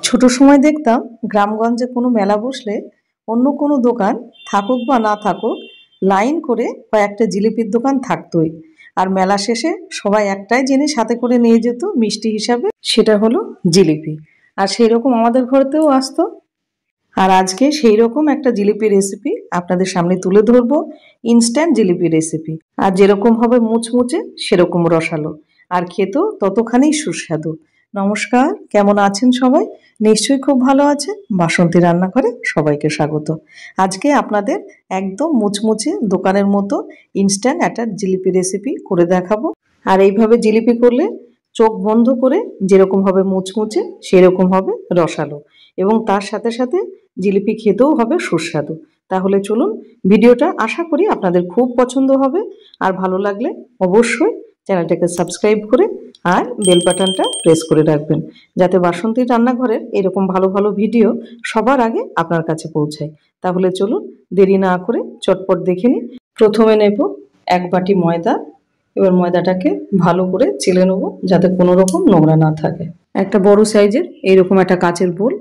ছোট সময় দেখতাম গ্রামগঞ্জে কোনো মেলা বসলে অন্য কোনো দোকান থাকুক বা না থাকুক লাইন করে কয়েকটা জিলিপির দোকান থাকতোই। আর মেলা শেষে সবাই একটাই জিনিস হাতে করে নিয়ে যেত মিষ্টি হিসাবে, সেটা হলো জিলিপি। আর সেই রকম আমাদের ঘরেতেও আসতো। আর আজকে সেই রকম একটা জিলিপি রেসিপি আপনাদের সামনে তুলে ধরবো। Instant jalebi recipe. আর যেরকম হবে মুচমুচে সেরকম রসালো, আর খেতেও ততখানি সুস্বাদু। নমস্কার, কেমন আছেন সবাই? নিশ্চয়ই খুব ভালো আছে। বাসন্তী রান্নাঘরে সবাইকে স্বাগত। আজকে আপনাদের একদম মুচমুচে দোকানের মতো ইনস্ট্যান্ট একটা জিলিপি রেসিপি করে দেখাবো। আর এইভাবে জিলিপি করলে চোখ বন্ধ করে যেরকম হবে মুচমুচে সেরকম হবে রসালো, এবং তার সাথে সাথে জিলিপি খেতেও হবে সুস্বাদু। তাহলে চলুন, ভিডিওটা আশা করি আপনাদের খুব পছন্দ হবে। আর ভালো লাগলে অবশ্যই চ্যানেলটাকে সাবস্ক্রাইব করে আর বেল বাটনটা প্রেস করে রাখবেন, যাতে বাসন্তীর রান্নাঘরের এরকম ভালো ভালো ভিডিও সবার আগে আপনার কাছে পৌঁছায়। তাহলে চলুন, দেরি না করে চটপট দেখে নিই। প্রথমে নেব 1 বাটি ময়দা। এবার ময়দাটাকে ভালো করে চেলে নেব যাতে কোনো রকম নোংরা না থাকে। একটা বড় সাইজের এইরকম একটা কাচের বোল,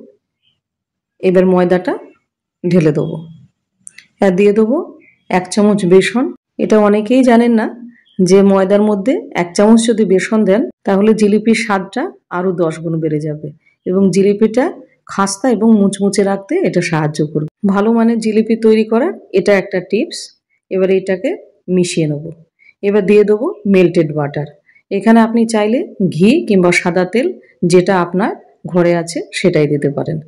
এবার ময়দাটা ঢেলে দেবো। আর দিয়ে দেবো 1 চামচ বেসন। এটা অনেকেই জানেন না যে ময়দার মধ্যে 1 চামচ যদি বেসন দেন তাহলে জিলিপির স্বাদটা আরও 10 গুণ বেড়ে যাবে, এবং জিলিপিটা খাস্তা এবং মুচমুচে রাখতে এটা সাহায্য করবে। ভালো মানের জিলিপি তৈরি করার এটা একটা টিপস। এবার এটাকে মিশিয়ে নেব। এবার দিয়ে দেবো মেল্টেড বাটার। এখানে আপনি চাইলে ঘি কিংবা সাদা তেল, যেটা আপনার ঘরে আছে সেটাই দিতে পারেন।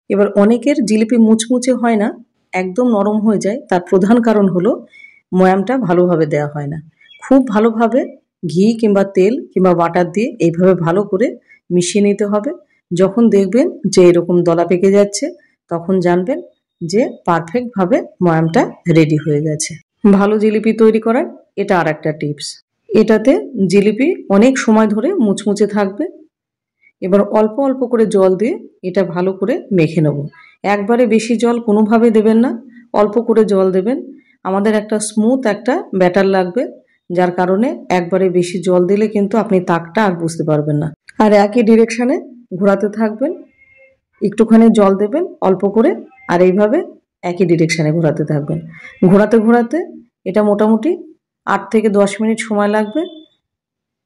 এবার অনেকের জিলিপি মুচমুচে হয় না, একদম নরম হয়ে যায়। তার প্রধান কারণ হলো ময়ামটা ভালোভাবে দেওয়া হয় না। খুব ভালোভাবে ঘি কিংবা তেল কিংবা বাটার দিয়ে এইভাবে ভালো করে মিশিয়ে নিতে হবে। যখন দেখবেন যে এরকম দলা পেকে যাচ্ছে তখন জানবেন যে পারফেক্টভাবে ময়ামটা রেডি হয়ে গেছে। ভালো জিলিপি তৈরি করার এটা আর একটা টিপস। এটাতে জিলিপি অনেক সময় ধরে মুচমুচে থাকবে। এবার অল্প অল্প করে জল দিয়ে এটা ভালো করে মেখে নেব। একবারে বেশি জল কোনোভাবে দেবেন না, অল্প করে জল দেবেন। আমাদের একটা স্মুথ একটা ব্যাটার লাগবে, যার কারণে একবারে বেশি জল দিলে কিন্তু আপনি তাকটা আর বুঝতে পারবেন না। আর একই ডিরেকশানে ঘোরাতে থাকবেন, একটুখানি জল দেবেন অল্প করে, আর এইভাবে একই ডিরেকশানে ঘোরাতে থাকবেন। ঘোরাতে ঘোরাতে এটা মোটামুটি 8 থেকে 10 মিনিট সময় লাগবে।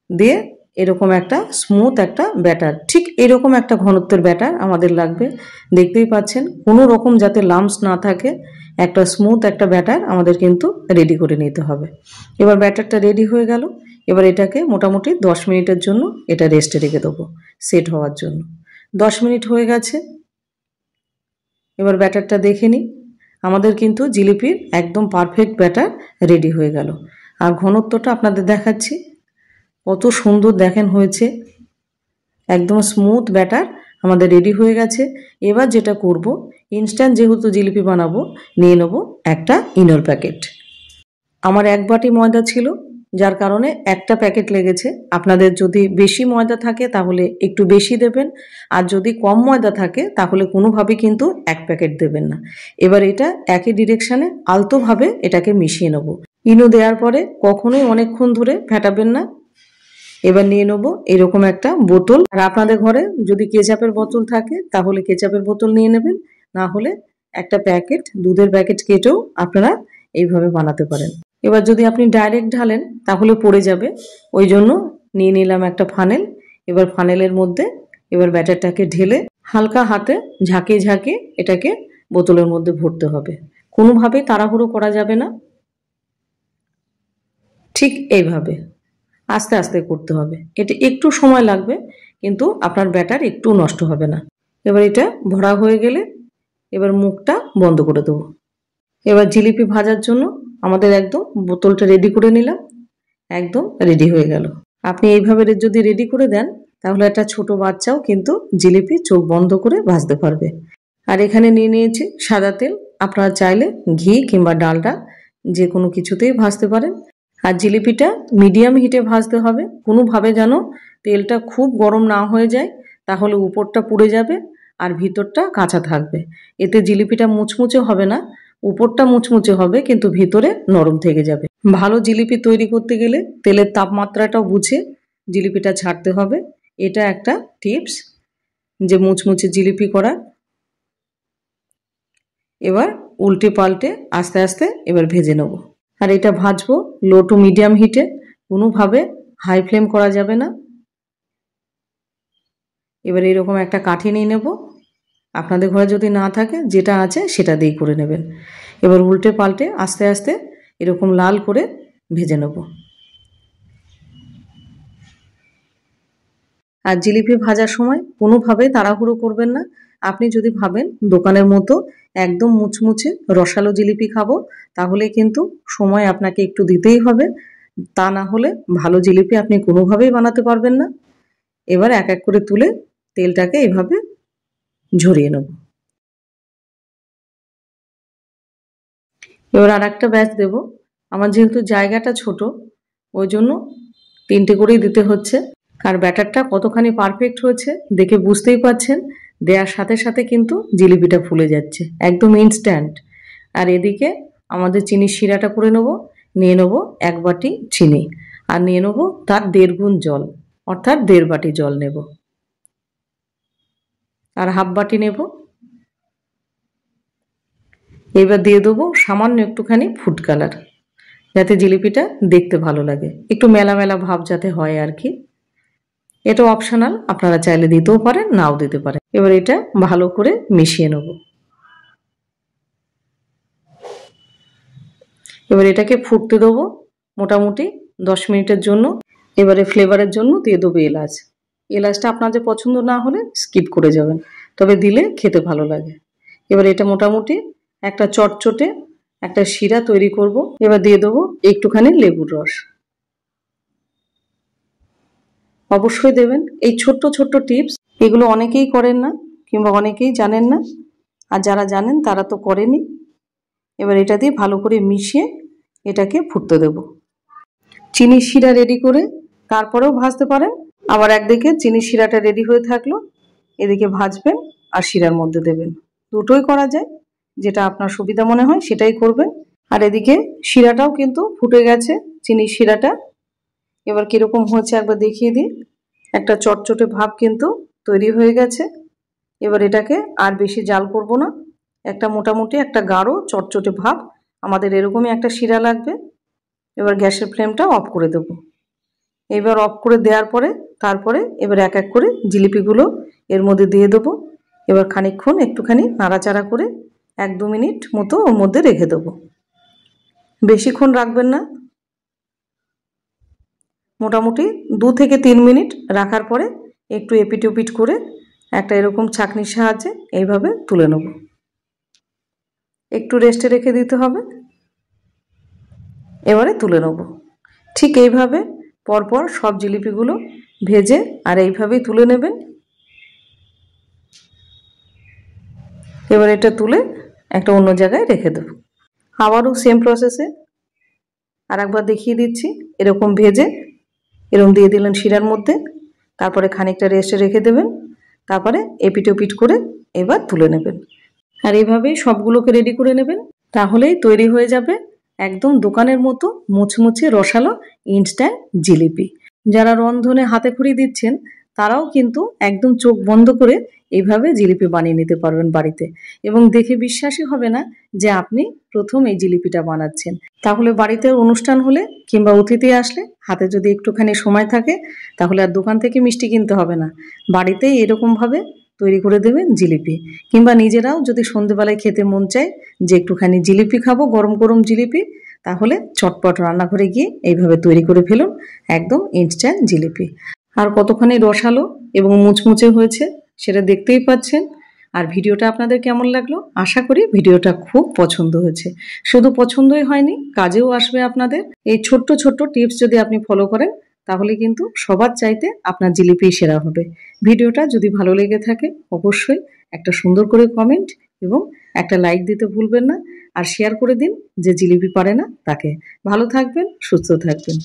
দিয়ে এরকম একটা স্মুথ একটা ব্যাটার, ঠিক এরকম একটা ঘনত্বের ব্যাটার আমাদের লাগবে। দেখতেই পাচ্ছেন কোনো রকম যাতে লাম্পস না থাকে, একটা স্মুথ একটা ব্যাটার আমাদের কিন্তু রেডি করে নিতে হবে। এবার ব্যাটারটা রেডি হয়ে গেল। এবার এটাকে মোটামুটি 10 মিনিটের জন্য এটা রেস্টে রেখে দেবো সেট হওয়ার জন্য। 10 মিনিট হয়ে গেছে। এবার ব্যাটারটা দেখে নিই। আমাদের কিন্তু জিলিপির একদম পারফেক্ট ব্যাটার রেডি হয়ে গেল। আর ঘনত্বটা আপনাদের দেখাচ্ছি, কত সুন্দর দেখেন হয়েছে। একদম স্মুথ ব্যাটার আমাদের রেডি হয়ে গেছে। এবার যেটা করব, ইনস্ট্যান্ট যেহেতু জিলিপি বানাবো, নিয়ে নেব একটা ইনোর প্যাকেট। আমার 1 বাটি ময়দা ছিল, যার কারণে একটা প্যাকেট লেগেছে। আপনাদের যদি বেশি ময়দা থাকে তাহলে একটু বেশি দেবেন, আর যদি কম ময়দা থাকে তাহলে কোনোভাবেই কিন্তু 1 প্যাকেট দেবেন না। এবার এটা একই ডিরেকশানে আলতোভাবে এটাকে মিশিয়ে নেব। ইনো দেওয়ার পরে কখনোই অনেকক্ষণ ধরে ফেটাবেন না। এবার নিয়ে নেব এরকম একটা বোতল। আর আপনাদের ঘরে যদি কেচাপের বোতল থাকে তাহলে কেচাপের বোতল নিয়ে নেবেন, না হলে একটা প্যাকেট দুধের প্যাকেট কেটেও আপনারা এইভাবে বানাতে পারেন। এবার যদি আপনি ডাইরেক্ট ঢালেন তাহলে পড়ে যাবে, ওই জন্য নিয়ে নিলাম একটা ফানেল। এবার ফানেলের মধ্যে এবার ব্যাটারটাকে ঢেলে হালকা হাতে ঝাঁকিয়ে ঝাঁকিয়ে এটাকে বোতলের মধ্যে ভরতে হবে। কোনোভাবেই তাড়াহুড়ো করা যাবে না, ঠিক এইভাবে আস্তে আস্তে করতে হবে। এটা একটু সময় লাগবে, কিন্তু আপনার ব্যাটার একটু নষ্ট হবে না। এবার এটা ভরা হয়ে গেলে এবার মুখটা বন্ধ করে দেবো। এবার জিলিপি ভাজার জন্য আমাদের একদম বোতলটা রেডি করে নিলাম, একদম রেডি হয়ে গেল। আপনি এইভাবে যদি রেডি করে দেন তাহলে একটা ছোট বাচ্চাও কিন্তু জিলিপি চোখ বন্ধ করে ভাজতে পারবে। আর এখানে নিয়ে নিয়েছি সাদা তেল। আপনারা চাইলে ঘি কিংবা ডালডা যে কোনো কিছুতেই ভাজতে পারেন। আর জিলিপিটা মিডিয়াম হিটে ভাজতে হবে, কোনোভাবে যেন তেলটা খুব গরম না হয়ে যায়, তাহলে উপরটা পুড়ে যাবে আর ভিতরটা কাঁচা থাকবে। এতে জিলিপিটা মুচমুচে হবে না, উপরটা মুচমুচে হবে কিন্তু ভিতরে নরম থেকে যাবে। ভালো জিলিপি তৈরি করতে গেলে তেলের তাপমাত্রাটাও বুঝে জিলিপিটা ছাড়তে হবে, এটা একটা টিপস। যে মুচমুচে জিলিপি করা। এবার উল্টে পাল্টে আস্তে আস্তে এবার ভেজে নেব। আর এটা ভাজবো লো টু মিডিয়াম হিটে, কোনোভাবে হাই ফ্লেম করা যাবে না। এবার এরকম একটা কাঠি নিয়ে নেব, আপনাদের ঘরে যদি না থাকে যেটা আছে সেটা দিয়েই করে নেবেন। এবার উল্টে পাল্টে আস্তে আস্তে এরকম লাল করে ভেজে নেব। আর জিলিপি ভাজার সময় কোনোভাবে তাড়াহুড়ো করবেন না। আপনি যদি ভাবেন দোকানের মতো একদম মুচমুচে রসালো জিলিপি খাবো, তাহলে কিন্তু সময় আপনাকে একটু দিতেই হবে। তা না হলে ভালো জিলিপি আপনি কোনোভাবেই বানাতে পারবেন না। এবার এক এক করে তুলে তেলটাকে এভাবে ঝরিয়ে নেব। এবার আর একটা ব্যাচ দেব। আমার যেহেতু জায়গাটা ছোট, ওই জন্য 3টে করেই দিতে হচ্ছে। আর ব্যাটারটা কতখানি পারফেক্ট হয়েছে দেখে বুঝতেই পারছেন, দেওয়ার সাথে সাথে কিন্তু জিলিপিটা ফুলে যাচ্ছে একদম ইনস্ট্যান্ট। আর এদিকে আমাদের চিনির শিরাটা করে নেব। নিয়ে নেব 1 বাটি চিনি, আর নিয়ে নেব তার 1.5 গুণ জল, অর্থাৎ 1.5 বাটি জল নেব। আর হাফ বাটি নেব। এবার দিয়ে দেবো সামান্য একটুখানি ফুড কালার, যাতে জিলিপিটা দেখতে ভালো লাগে, একটু মেলা মেলা ভাব যাতে হয় আর কি। এটা অপশনাল, আপনারা চাইলে দিতেও পারেন, নাও দিতে পারেন। এবার এটা ভালো করে মিশিয়ে নেব। এবার এটাকে ফুটতে দেবো মোটামুটি 10 মিনিটের জন্য। এবারে ফ্লেভারের জন্য দিয়ে দেবো এলাচ। এলাচটা আপনাদের পছন্দ না হলে স্কিপ করে যাবেন, তবে দিলে খেতে ভালো লাগে। এবার এটা মোটামুটি একটা চটচটে একটা শিরা তৈরি করব। এবার দিয়ে দেবো একটুখানি লেবুর রস। অবশ্যই দেবেন। এই ছোট্ট ছোট্ট টিপস, এগুলো অনেকেই করেন না কিংবা অনেকেই জানেন না, আর যারা জানেন তারা তো করেনি। এবার এটা দিয়ে ভালো করে মিশিয়ে এটাকে ফুটতে দেব। চিনির শিরা রেডি করে তারপরেও ভাজতে পারেন। আবার একদিকে চিনির শিরাটা রেডি হয়ে থাকলো, এদিকে ভাজবেন আর শিরার মধ্যে দেবেন। দুটোই করা যায়, যেটা আপনার সুবিধা মনে হয় সেটাই করবেন। আর এদিকে শিরাটাও কিন্তু ফুটে গেছে, চিনির শিরাটা। এবার কিরকম হয়েছে একবার দেখিয়ে দিই। একটা চটচটে ভাব কিন্তু তৈরি হয়ে গেছে। এবার এটাকে আর বেশি জাল করব না, একটা মোটামুটি একটা গাঢ় চটচটে ভাব আমাদের এরকমই একটা শিরা লাগবে। এবার গ্যাসের ফ্লেমটা অফ করে দেব। এবার অফ করে দেওয়ার পরে তারপরে এবার এক এক করে জিলিপিগুলো এর মধ্যে দিয়ে দেবো। এবার খানিকক্ষণ একটুখানি নাড়াচাড়া করে 1-2 মিনিট মতো ওর মধ্যে রেখে দেবো। বেশিক্ষণ রাখবেন না, মোটামুটি 2 থেকে 3 মিনিট রাখার পরে একটু এপিট ওপিট করে একটা এরকম ছাঁকনির সাহায্যে এইভাবে তুলে নেব। একটু রেস্টে রেখে দিতে হবে। এবারে তুলে নেব। ঠিক এইভাবে পরপর সব জিলিপিগুলো ভেজে আর এইভাবেই তুলে নেবেন। এবার এটা তুলে একটা অন্য জায়গায় রেখে দেব। আবারও সেম প্রসেসে আর একবার দেখিয়ে দিচ্ছি। এরকম ভেজে এরকম দিয়ে দিলেন শিরার মধ্যে, তারপরে খানিকটা রেস্টে রেখে দেবেন, তারপরে এপিট ওপিট করে এবার তুলে নেবেন। আর এইভাবেই সবগুলোকে রেডি করে নেবেন, তাহলেই তৈরি হয়ে যাবে একদম দোকানের মতো মুচমুচে রসালো ইনস্ট্যান্ট জিলিপি। যারা রন্ধনে হাতে খড়ি দিচ্ছেন তারাও কিন্তু একদম চোখ বন্ধ করে এইভাবে জিলিপি বানিয়ে নিতে পারবেন বাড়িতে, এবং দেখে বিশ্বাসই হবে না যে আপনি প্রথম এই জিলিপিটা বানাচ্ছেন। তাহলে বাড়িতে অনুষ্ঠান হলে কিংবা অতিথি আসলে হাতে যদি একটুখানি সময় থাকে, তাহলে আর দোকান থেকে মিষ্টি কিনতে হবে না, বাড়িতেই এরকমভাবে তৈরি করে দেবেন জিলিপি। কিংবা নিজেরাও যদি সন্ধেবেলায় খেতে মন চায় যে একটুখানি জিলিপি খাবো, গরম গরম জিলিপি, তাহলে চটপট রান্নাঘরে গিয়ে এইভাবে তৈরি করে ফেলুন একদম ইনস্ট্যান্ট জিলিপি। আর কতখানি রসালো এবং মুচমুচে হয়েছে সেটা দেখতেই পাচ্ছেন। আর ভিডিওটা আপনাদের কেমন লাগলো? আশা করি ভিডিওটা খুব পছন্দ হয়েছে। শুধু পছন্দই হয়নি, কাজেও আসবে আপনাদের। এই ছোট্ট ছোট্ট টিপস যদি আপনি ফলো করেন, তাহলে কিন্তু সবার চাইতে আপনার জিলিপি সেরা হবে। ভিডিওটা যদি ভালো লেগে থাকে অবশ্যই একটা সুন্দর করে কমেন্ট এবং একটা লাইক দিতে ভুলবেন না। আর শেয়ার করে দিন যে জিলিপি পারে না তাকে। ভালো থাকবেন, সুস্থ থাকবেন।